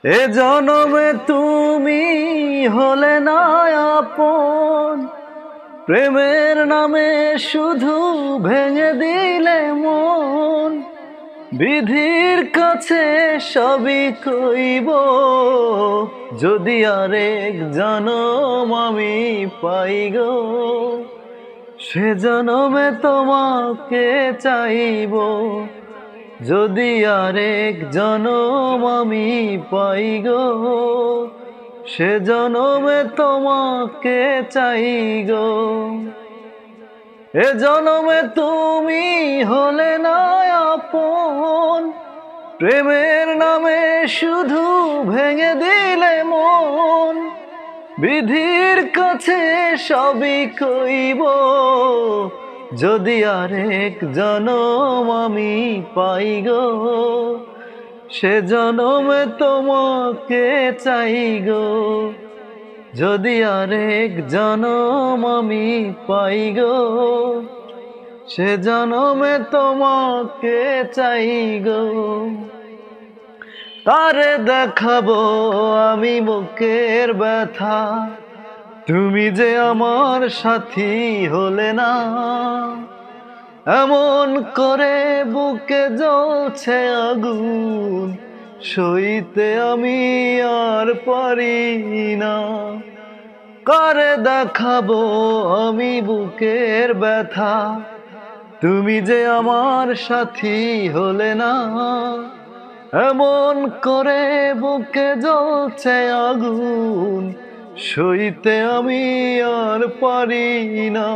এ জনমে তুমি হলে না আপন, প্রেমের নামে শুধু ভেঙে দিলে মন। বিধির কাছে সবই কইব, যদি আরেক জনম আমি পাই গো, সে জনমে তোমাকে চাইব। যদি আরেক জনম আমি পাই গো, সে জনমে তোমাকে চাই গো। এ জনমে তুমি হলে না আপন, প্রেমের নামে শুধু ভেঙে দিলে মন। বিধির কাছে সবই কইব, যদি আরেক জনম আমি পাই গো, সে জনমে তোমাকে চাই গো। যদি আরেক জনম আমি পাই গো, সে জনমে তোমাকে চাই গো। তারে দেখাবো আমি বুকের ব্যথা, তুমি যে আমার সাথী হলে না। এমন করে বুকে জ্বলছে আগুন, সইতে আমি আর পারি না। কারে দেখাবো আমি বুকের ব্যথা, তুমি যে আমার সাথী হলে না। এমন করে বুকে জ্বলছে আগুন, সইতে আমি আর পারি না।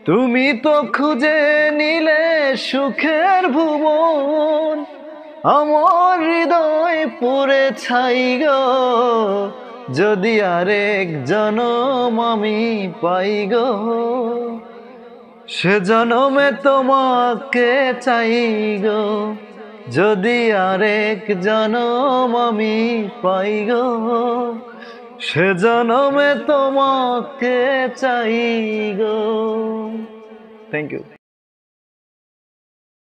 তুমি তো খুঁজে নিলে সুখের ভুবন, আমার হৃদয় পুড়ে ছাই গো। যদি আরেক জনম আমি পাই গো, সে জনমে তোমাকে চাই গো। যদি আরেক জনম আমি পাই গো, সে জনমে তোমাকে চাই গো। Thank you.